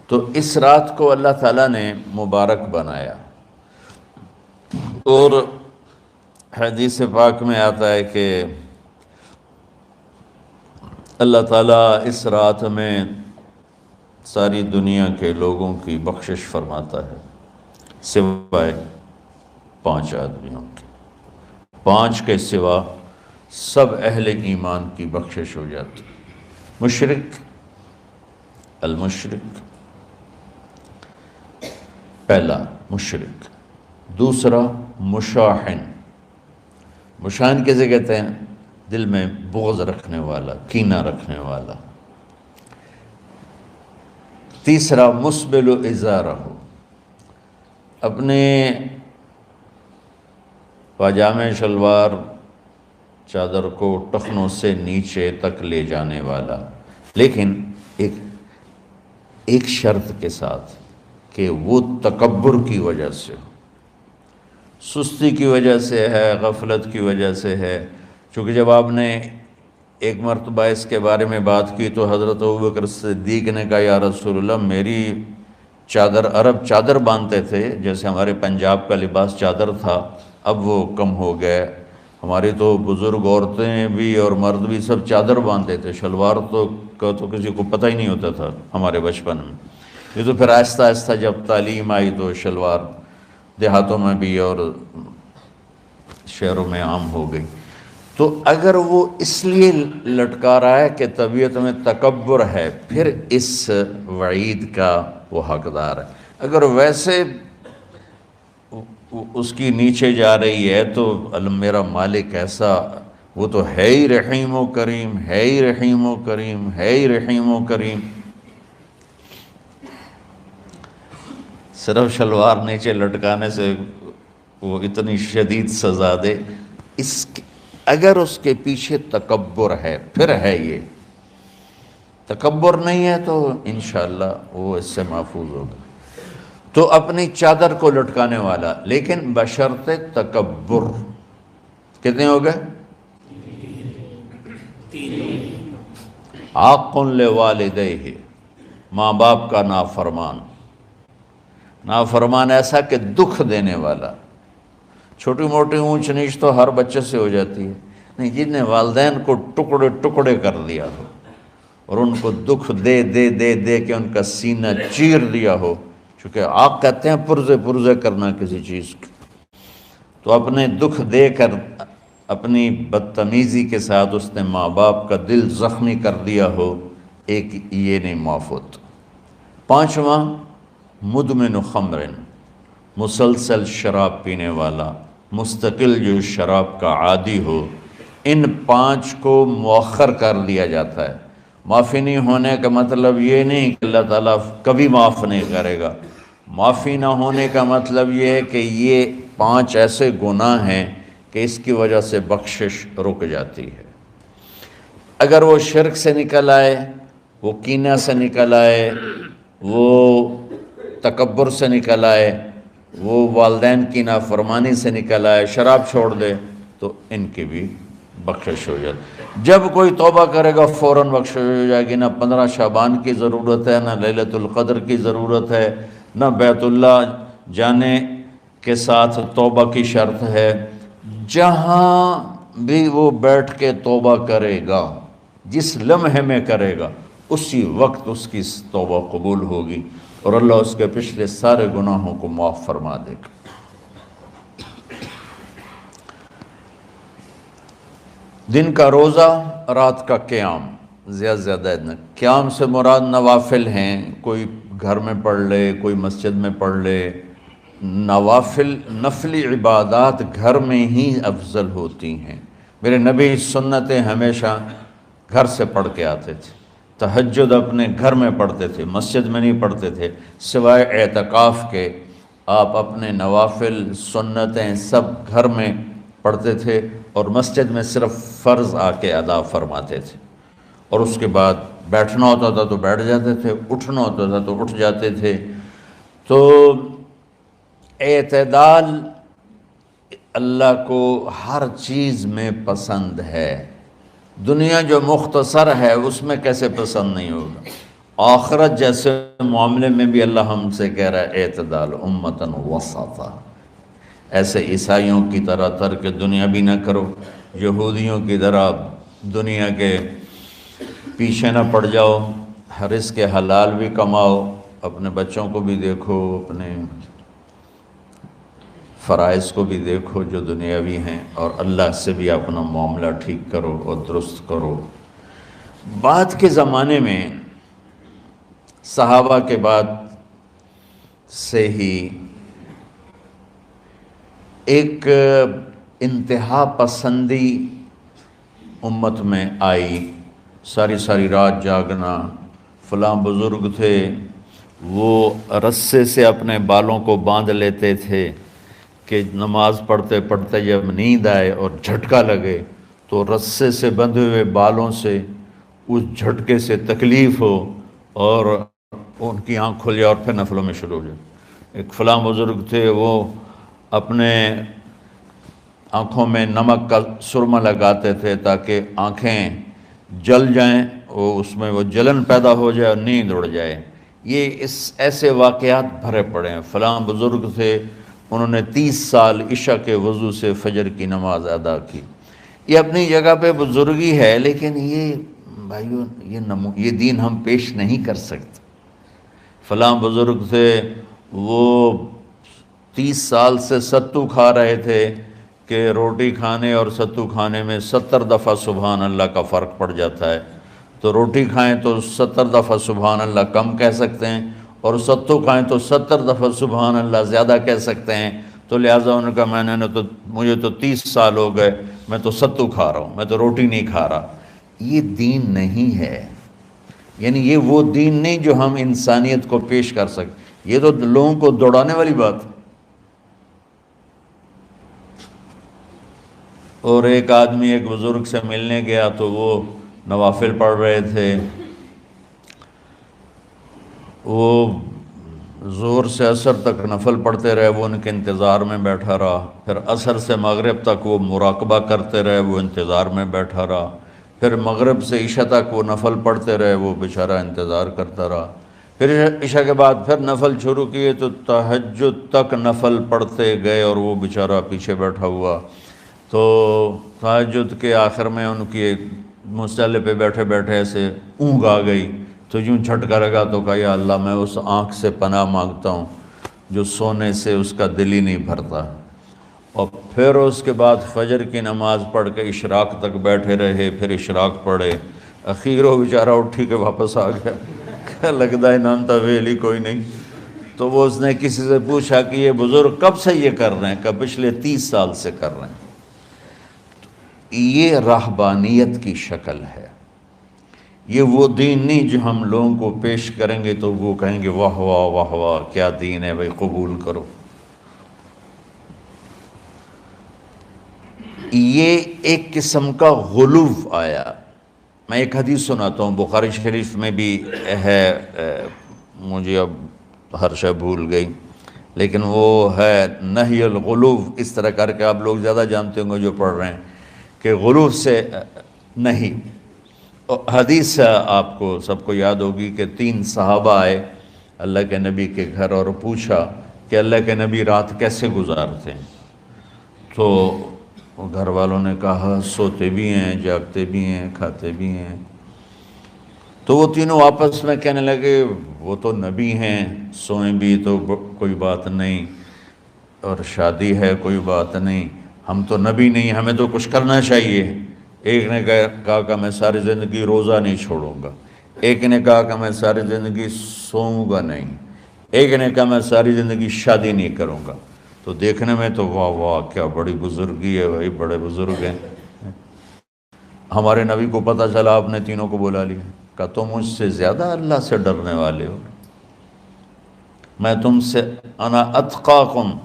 تو اس رات کو اللہ تعالیٰ نے مبارک بنایا، اور حدیث پاک میں آتا ہے کہ اللہ تعالیٰ اس رات میں ساری دنیا کے لوگوں کی بخشش فرماتا ہے سوائے 5 آدمیوں کے۔ 5 کے سوا سب اہل ایمان کی بخشش ہو جاتی۔ مشرک، المشرک، پہلا مشرک، دوسرا مشاحن، مشاحن کیسے کہتے ہیں؟ دل میں بغض رکھنے والا، کینہ رکھنے والا۔ تیسرا مسبل ازارہ، اپنے پاجامے شلوار چادر کو ٹخنوں سے نیچے تک لے جانے والا، لیکن ایک شرط کے ساتھ کہ وہ تکبر کی وجہ سے ہو، سستی کی وجہ سے ہے، غفلت کی وجہ سے ہے۔ چونکہ جب آپ نے ایک مرتبہ اس کے بارے میں بات کی تو حضرت ابوبکر صدیق نے کہا یا رسول اللہ، میری چادر، عرب چادر باندھتے تھے جیسے ہمارے پنجاب کا لباس چادر تھا، اب وہ کم ہو گئے، ہماری تو بزرگ عورتیں بھی اور مرد بھی سب چادر باندھتے تھے، شلوار کا تو کسی کو پتہ ہی نہیں ہوتا تھا ہمارے بچپن میں۔ یہ تو پھر آہستہ آہستہ جب تعلیم آئی تو شلوار دیہاتوں میں بھی اور شہروں میں عام ہو گئی۔ تو اگر وہ اس لیے لٹکا رہا ہے کہ طبیعت میں تکبر ہے، پھر اس وعید کا وہ حقدار ہے۔ اگر ویسے اس کی نیچے جا رہی ہے تو میرا مالک ایسا، وہ تو ہے ہی رحیم و کریم، ہے ہی رحیم و کریم، ہے ہی رحیم و کریم، صرف شلوار نیچے لٹکانے سے وہ اتنی شدید سزا دے۔ اگر اس کے پیچھے تکبر ہے، پھر ہے یہ، تکبر نہیں ہے تو انشاءاللہ وہ اس سے محفوظ ہوگا۔ تو اپنی چادر کو لٹکانے والا، لیکن بشرط تکبر۔ کتنے ہو گئے؟ عاق لوالدیہ، ماں باپ کا نافرمان۔ نافرمان ایسا کہ دکھ دینے والا۔ چھوٹی موٹی اونچ نیچ تو ہر بچے سے ہو جاتی ہے، نہیں، جن نے والدین کو ٹکڑے ٹکڑے کر دیا ہو اور ان کو دکھ دے دے دے دے کے ان کا سینہ چیر دیا ہو، چونکہ آپ کہتے ہیں پرزے پرزے کرنا کسی چیز کی، تو اپنے دکھ دے کر، اپنی بدتمیزی کے ساتھ اس نے ماں باپ کا دل زخمی کر دیا ہو، ایک یہ نہیں معاف ہوتا۔ 5واں مدمن خمر، مسلسل شراب پینے والا، مستقل جو شراب کا عادی ہو۔ ان 5 کو مؤخر کر دیا جاتا ہے۔ معافی نہیں ہونے کا مطلب یہ نہیں کہ اللہ تعالیٰ کبھی معاف نہیں کرے گا، معافی نہ ہونے کا مطلب یہ ہے کہ یہ 5 ایسے گناہ ہیں کہ اس کی وجہ سے بخشش رک جاتی ہے۔ اگر وہ شرک سے نکل آئے، وہ کینہ سے نکل آئے، وہ تکبر سے نکل آئے، وہ والدین کی نافرمانی سے نکل آئے، شراب چھوڑ دے، تو ان کی بھی بخشش ہو جاتی۔ جب کوئی توبہ کرے گا فوراً بخشش ہو جائے گی۔ نہ 15 شعبان کی ضرورت ہے، نہ لیلۃ القدر کی ضرورت ہے، نہ بیت اللہ جانے کے ساتھ توبہ کی شرط ہے۔ جہاں بھی وہ بیٹھ کے توبہ کرے گا، جس لمحے میں کرے گا، اسی وقت اس کی توبہ قبول ہوگی اور اللہ اس کے پچھلے سارے گناہوں کو معاف فرما دے گا۔ دن کا روزہ، رات کا قیام، زیادہ قیام سے مراد نوافل ہیں، کوئی گھر میں پڑھ لے، کوئی مسجد میں پڑھ لے۔ نوافل، نفلی عبادات گھر میں ہی افضل ہوتی ہیں۔ میرے نبی سنتیں ہمیشہ گھر سے پڑھ کے آتے تھے، تہجد اپنے گھر میں پڑھتے تھے، مسجد میں نہیں پڑھتے تھے، سوائے اعتکاف کے آپ اپنے نوافل سنتیں سب گھر میں پڑھتے تھے، اور مسجد میں صرف فرض آ کے ادا فرماتے تھے، اور اس کے بعد بیٹھنا ہوتا تھا تو بیٹھ جاتے تھے، اٹھنا ہوتا تھا تو اٹھ جاتے تھے۔ تو اعتدال اللہ کو ہر چیز میں پسند ہے۔ دنیا جو مختصر ہے اس میں کیسے پسند نہیں ہوگا؟ آخرت جیسے معاملے میں بھی اللہ ہم سے کہہ رہا ہے اعتدال امتن وسطا، ایسے عیسائیوں کی طرح ترک دنیا بھی نہ کرو، یہودیوں کی طرح دنیا کے پیچھے نہ پڑ جاؤ، رزق کے حلال بھی کماؤ، اپنے بچوں کو بھی دیکھو، اپنے فرائض کو بھی دیکھو جو دنیاوی ہیں، اور اللہ سے بھی اپنا معاملہ ٹھیک کرو اور درست کرو۔ بعد کے زمانے میں صحابہ کے بعد سے ہی ایک انتہا پسندی امت میں آئی، ساری ساری رات جاگنا، فلاں بزرگ تھے وہ رسے سے اپنے بالوں کو باندھ لیتے تھے کہ نماز پڑھتے پڑھتے جب نیند آئے اور جھٹکا لگے تو رسے سے بندھے ہوئے بالوں سے اس جھٹکے سے تکلیف ہو اور ان کی آنکھ کھل جائے اور پھر نفلوں میں شروع ہو جائے۔ ایک فلاں بزرگ تھے وہ اپنے آنکھوں میں نمک کا سرما لگاتے تھے تاکہ آنکھیں جل جائیں، اس میں وہ جلن پیدا ہو جائے اور نیند اڑ جائے۔ یہ ایسے واقعات بھرے پڑے ہیں۔ فلاں بزرگ تھے، انہوں نے 30 سال عشاء کے وضو سے فجر کی نماز ادا کی۔ یہ اپنی جگہ پہ بزرگی ہے، لیکن یہ بھائیو یہ دین ہم پیش نہیں کر سکتے۔ فلاں بزرگ تھے وہ 30 سال سے ستو کھا رہے تھے کہ روٹی کھانے اور ستو کھانے میں 70 دفعہ سبحان اللہ کا فرق پڑ جاتا ہے، تو روٹی کھائیں تو 70 دفعہ سبحان اللہ کم کہہ سکتے ہیں، اور ستو کھائیں تو 70 دفعہ سبحان اللہ زیادہ کہہ سکتے ہیں۔ تو لہٰذا ان کا مجھے تو 30 سال ہو گئے، میں تو ستو کھا رہا ہوں، میں تو روٹی نہیں کھا رہا۔ یہ دین نہیں ہے، یعنی یہ وہ دین نہیں جو ہم انسانیت کو پیش کر سکتے، یہ تو لوگوں کو دوڑانے والی بات ہے۔ اور ایک آدمی ایک بزرگ سے ملنے گیا تو وہ نوافل پڑھ رہے تھے، وہ ظہر سے عصر تک نفل پڑھتے رہے، وہ ان کے انتظار میں بیٹھا رہا، پھر عصر سے مغرب تک وہ مراقبہ کرتے رہے، وہ انتظار میں بیٹھا رہا، پھر مغرب سے عشاء تک وہ نفل پڑھتے رہے، وہ بیچارہ انتظار کرتا رہا، پھر عشاء کے بعد پھر نفل شروع کیے تو تہجد تک نفل پڑھتے گئے اور وہ بیچارہ پیچھے بیٹھا ہوا۔ تو تہجد کے آخر میں ان کی مصلی پہ بیٹھے بیٹھے ایسے اونگ آ گئی، تو یوں جھٹکا لگا تو کہا یا اللہ میں اس آنکھ سے پناہ مانگتا ہوں جو سونے سے اس کا دل ہی نہیں بھرتا۔ اور پھر اس کے بعد فجر کی نماز پڑھ کے اشراق تک بیٹھے رہے، پھر اشراق پڑھے، اخیر وہ بیچارہ اٹھی کے واپس آ گیا کہ لگتا ہے نام ویل ہی کوئی نہیں۔ تو وہ اس نے کسی سے پوچھا کہ یہ بزرگ کب سے یہ کر رہے ہیں؟ کہ پچھلے 30 سال سے کر رہے ہیں۔ یہ راہبانیت کی شکل ہے، یہ وہ دین نہیں جو ہم لوگوں کو پیش کریں گے تو وہ کہیں گے واہ واہ واہ واہ کیا دین ہے بھائی، قبول کرو۔ یہ ایک قسم کا غلو آیا۔ میں ایک حدیث سناتا ہوں، بخاری شریف میں بھی ہے، مجھے اب ہر شے بھول گئی، لیکن وہ ہے نہی الغلو، اس طرح کر کے آپ لوگ زیادہ جانتے ہوں گے جو پڑھ رہے ہیں کہ غلو سے نہیں۔ حدیث آپ کو سب کو یاد ہوگی کہ 3 صحابہ آئے اللہ کے نبی کے گھر اور پوچھا کہ اللہ کے نبی رات کیسے گزارتے ہیں؟ تو گھر والوں نے کہا سوتے بھی ہیں، جاگتے بھی ہیں، کھاتے بھی ہیں۔ تو وہ تینوں آپس میں کہنے لگے وہ تو نبی ہیں، سوئیں بھی تو کوئی بات نہیں، اور شادی ہے کوئی بات نہیں، ہم تو نبی نہیں، ہمیں تو کچھ کرنا چاہیے۔ ایک نے کہا کہ میں ساری زندگی روزہ نہیں چھوڑوں گا، ایک نے کہا کہ میں ساری زندگی سوؤں گا نہیں، ایک نے کہا میں ساری زندگی شادی نہیں کروں گا۔ تو دیکھنے میں تو واہ واہ کیا بڑی بزرگی ہے بھائی، بڑے بزرگ ہیں۔ ہمارے نبی کو پتہ چلا، آپ نے تینوں کو بلا لیا، کہا تم مجھ سے زیادہ اللہ سے ڈرنے والے ہو، میں تم سے انا اتقاکم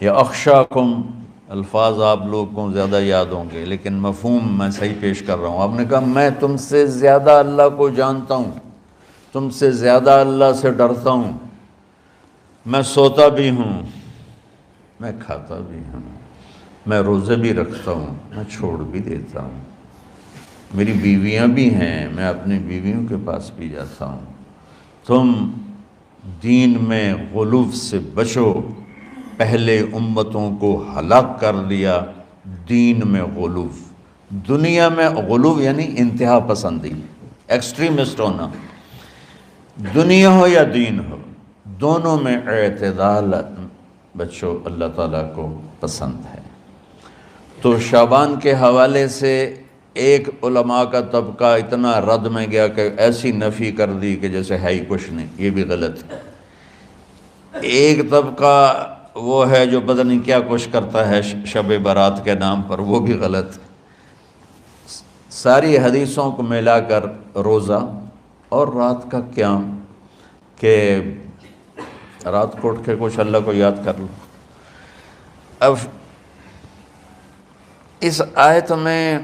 یا اخشاکم، الفاظ آپ لوگوں کو زیادہ یاد ہوں گے لیکن مفہوم میں صحیح پیش کر رہا ہوں۔ آپ نے کہا میں تم سے زیادہ اللہ کو جانتا ہوں، تم سے زیادہ اللہ سے ڈرتا ہوں، میں سوتا بھی ہوں، میں کھاتا بھی ہوں، میں روزے بھی رکھتا ہوں، میں چھوڑ بھی دیتا ہوں۔ میری بیویاں بھی ہیں، میں اپنی بیویوں کے پاس بھی جاتا ہوں۔ تم دین میں غلو سے بچو، پہلے امتوں کو ہلاک کر دیا دین میں غلو۔ دنیا میں غلو یعنی انتہا پسندی، ایکسٹریمسٹ ہونا، دنیا ہو یا دین ہو، دونوں میں اعتدال بچو، اللہ تعالیٰ کو پسند ہے۔ تو شعبان کے حوالے سے ایک علماء کا طبقہ اتنا رد میں گیا کہ ایسی نفی کر دی کہ جیسے ہے ہی کچھ نہیں، یہ بھی غلط ہے۔ ایک طبقہ وہ ہے جو پتہ نہیں کیا کچھ کرتا ہے شب برات کے نام پر، وہ بھی غلط۔ ساری حدیثوں کو ملا کر روزہ اور رات کا قیام، کہ رات کو اٹھ کے کچھ اللہ کو یاد کر لو۔ اب اس آیت میں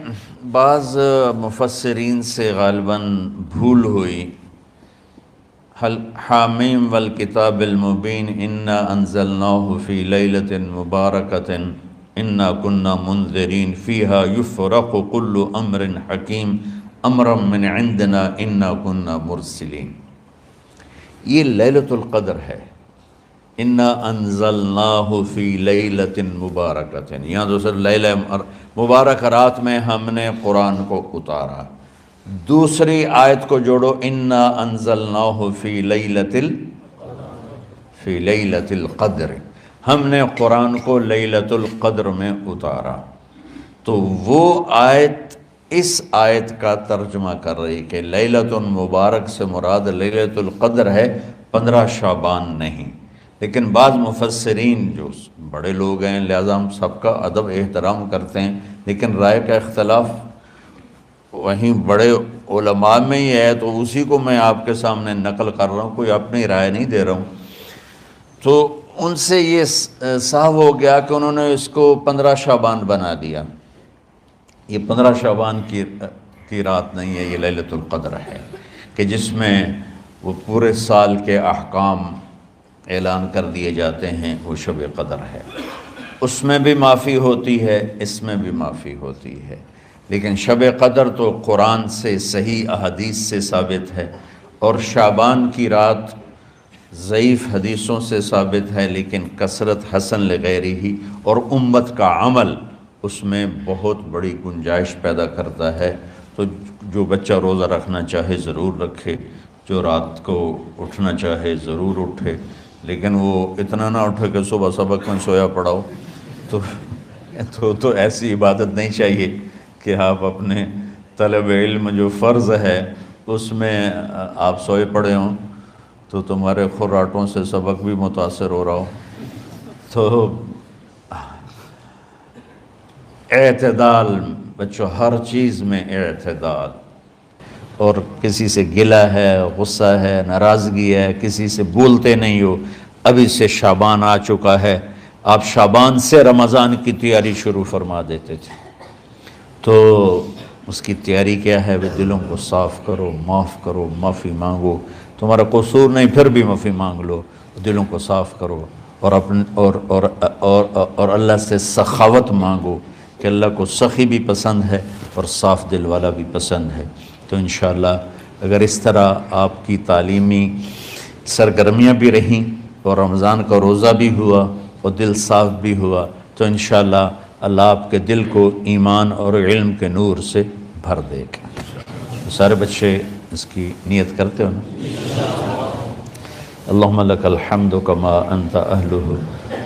بعض مفسرین سے غالباً بھول ہوئی، حامیم والکتاب المبین انا انزلناہ فی لیلۃ مبارکۃ انا کنا منذرین فیہا یفرق کل امر حکیم امرا من عندنا انا کنا مرسلین۔ یہ لیلۃ القدر ہے، انا انزلناہ فی لیلۃ مبارکۃ، یہاں دوسرا لیلہ مبارک رات میں ہم نے قرآن کو اتارا۔ دوسری آیت کو جوڑو، انا انزلناہ فی لیلۃ القدر، ہم نے قرآن کو لیلۃ القدر میں اتارا۔ تو وہ آیت اس آیت کا ترجمہ کر رہی کہ لیلۃ مبارک سے مراد لیلۃ القدر ہے، 15 شعبان نہیں۔ لیکن بعض مفسرین جو بڑے لوگ ہیں، لہذا ہم سب کا ادب احترام کرتے ہیں، لیکن رائے کا اختلاف وہیں بڑے علماء میں ہی ہے، تو اسی کو میں آپ کے سامنے نقل کر رہا ہوں، کوئی اپنی رائے نہیں دے رہا ہوں۔ تو ان سے یہ صاف ہو گیا کہ انہوں نے اس کو 15 شعبان بنا دیا۔ یہ 15 شعبان کی رات نہیں ہے، یہ لیلۃ القدر ہے، کہ جس میں وہ پورے سال کے احکام اعلان کر دیے جاتے ہیں، وہ شب قدر ہے۔ اس میں بھی معافی ہوتی ہے، اس میں بھی معافی ہوتی ہے، لیکن شب قدر تو قرآن سے صحیح احادیث سے ثابت ہے، اور شعبان کی رات ضعیف حدیثوں سے ثابت ہے، لیکن کثرت حسن لغیرہ اور امت کا عمل اس میں بہت بڑی گنجائش پیدا کرتا ہے۔ تو جو بچہ روزہ رکھنا چاہے ضرور رکھے، جو رات کو اٹھنا چاہے ضرور اٹھے، لیکن وہ اتنا نہ اٹھے کہ صبح سبق میں سویا پڑا ہو۔ تو ایسی عبادت نہیں چاہیے کہ آپ اپنے طلب علم جو فرض ہے اس میں آپ سوئے پڑے ہوں، تو تمہارے خراٹوں سے سبق بھی متاثر ہو رہا ہو۔ تو اعتدال بچوں، ہر چیز میں اعتدال، اور کسی سے گلہ ہے، غصہ ہے، ناراضگی ہے، کسی سے بولتے نہیں ہو۔ ابھی سے شعبان آ چکا ہے، آپ شعبان سے رمضان کی تیاری شروع فرما دیتے تھے۔ تو اس کی تیاری کیا ہے؟ وہ دلوں کو صاف کرو، معاف کرو، معافی مانگو، تمہارا قصور نہیں پھر بھی معافی مانگ لو، دلوں کو صاف کرو، اور اللہ سے سخاوت مانگو، کہ اللہ کو سخی بھی پسند ہے اور صاف دل والا بھی پسند ہے۔ تو انشاءاللہ اگر اس طرح آپ کی تعلیمی سرگرمیاں بھی رہیں اور رمضان کا روزہ بھی ہوا اور دل صاف بھی ہوا، تو انشاءاللہ اللہ آپ کے دل کو ایمان اور علم کے نور سے بھر دے گا۔ سارے بچے اس کی نیت کرتے ہو نا؟ اللہم لک الحمد کما انت اہلہ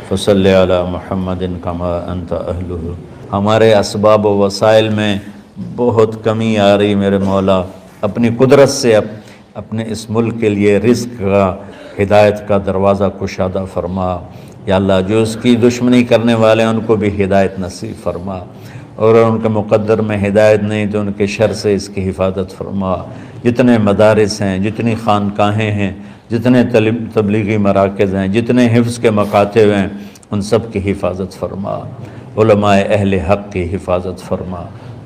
فصلی علی محمد کما انت اہلہ۔ ہمارے اسباب و وسائل میں بہت کمی آ رہی میرے مولا، اپنی قدرت سے اپنے اس ملک کے لیے رزق کا، ہدایت کا دروازہ کشادہ فرما۔ یا اللہ جو اس کی دشمنی کرنے والے ہیں ان کو بھی ہدایت نصیب فرما، اور ان کے مقدر میں ہدایت نہیں تو ان کے شر سے اس کی حفاظت فرما۔ جتنے مدارس ہیں، جتنی خانقاہیں ہیں، جتنے تبلیغی مراکز ہیں، جتنے حفظ کے مکاتب ہیں، ان سب کی حفاظت فرما۔ علماء اہل حق کی حفاظت فرما،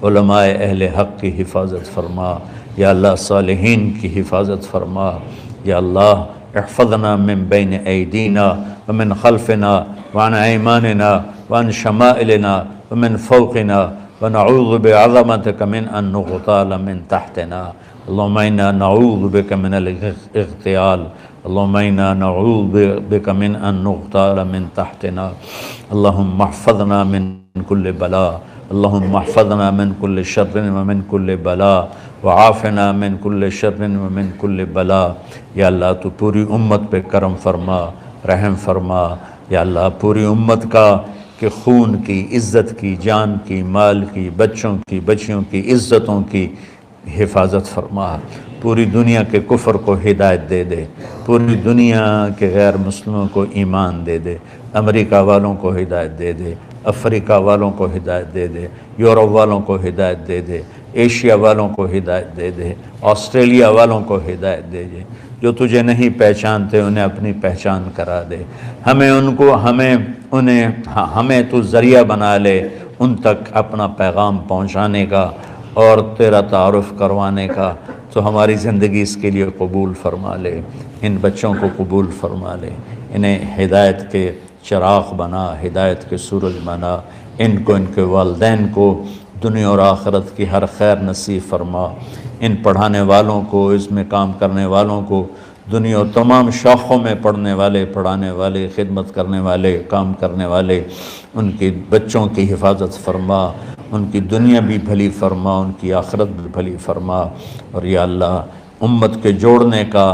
علماء اہل حق کی حفاظت فرما۔ یا اللہ صالحین کی حفاظت فرما۔ یا اللہ احفظنا من بین ایدینا ومن خلفنا وعن ایماننا وعن شمائلنا ومن فوقنا ونعوذ بعظمتك من أن نغتال من تحتنا اللهم إنا نعوذ بك من الاغتيال اللهم إنا نعوذ بك من أن نغتال من تحتنا اللهم احفظنا من كل بلاء اللهم احفظنا من كل شر ومن كل بلاء وعافنا من كل شر ومن كل بلاء یا اللہ تو پوری امت پہ کرم فرما رحم فرما یا اللہ پوری امت کا کہ خون کی عزت کی جان کی مال کی بچوں کی بچیوں کی عزتوں کی حفاظت فرما پوری دنیا کے کفر کو ہدایت دے دے پوری دنیا کے غیر مسلموں کو ایمان دے دے امریکہ والوں کو ہدایت دے دے افریقہ والوں کو ہدایت دے دے یورپ والوں کو ہدایت دے دے ایشیا والوں کو ہدایت دے دے آسٹریلیا والوں کو ہدایت دے دے جو تجھے نہیں پہچانتے انہیں اپنی پہچان کرا دے ہمیں تو ذریعہ بنا لے ان تک اپنا پیغام پہنچانے کا اور تیرا تعارف کروانے کا تو ہماری زندگی اس کے لیے قبول فرما لے ان بچوں کو قبول فرما لے انہیں ہدایت کے چراغ بنا ہدایت کے سورج بنا ان کو ان کے والدین کو دنیا اور آخرت کی ہر خیر نصیب فرما ان پڑھانے والوں کو اس میں کام کرنے والوں کو دنیا اور تمام شاخوں میں پڑھنے والے پڑھانے والے خدمت کرنے والے کام کرنے والے ان کے بچوں کی حفاظت فرما ان کی دنیا بھی بھلی فرما ان کی آخرت بھی بھلی فرما اور یا اللہ امت کے جوڑنے کا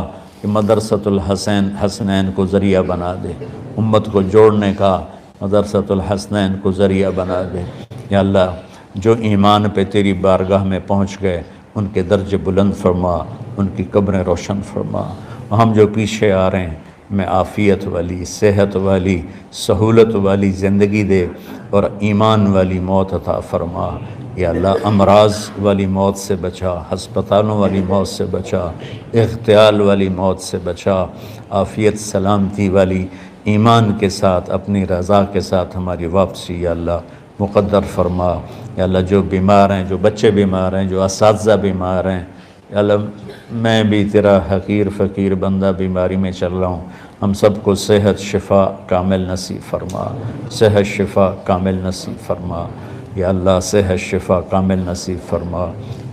مدرسۃ الحسنین کو ذریعہ بنا دے امت کو جوڑنے کا مدرسۃ الحسنین کو ذریعہ بنا دے یا اللہ جو ایمان پہ تیری بارگاہ میں پہنچ گئے ان کے درجے بلند فرما ان کی قبریں روشن فرما ہم جو پیچھے آ رہے ہیں میں عافیت والی صحت والی سہولت والی زندگی دے اور ایمان والی موت عطا فرما یا اللہ امراض والی موت سے بچا ہسپتالوں والی موت سے بچا اغتیال والی موت سے بچا عافیت سلامتی والی ایمان کے ساتھ اپنی رضا کے ساتھ ہماری واپسی یا اللہ مقدر فرما یا اللہ جو بیمار ہیں جو بچے بیمار ہیں جو اساتذہ بیمار ہیں یا اللہ میں بھی تیرا حقیر فقیر بندہ بیماری میں چل رہا ہوں ہم سب کو صحت شفا کامل نصیب فرما صحت شفا کامل نصیب فرما یا اللہ صحت شفا کامل نصیب فرما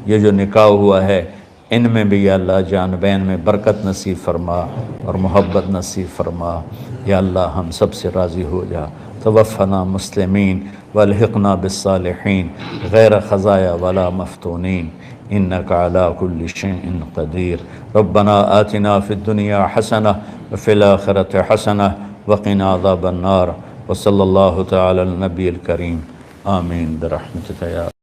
یہ جو نکاح ہوا ہے ان میں بھی یا اللہ جان بین میں برکت نصیب فرما اور محبت نصیب فرما یا اللہ ہم سب سے راضی ہو جا توفنا مسلمین والحقنا بالصالحین غیر خزایا ولا مفتونین انك على كل شيء قدير ربنا آتنا في الدنيا حسنة وفي الآخرة حسنة وقنا عذاب النار وصلى الله تعالى على النبي الكريم آمين برحمتك يا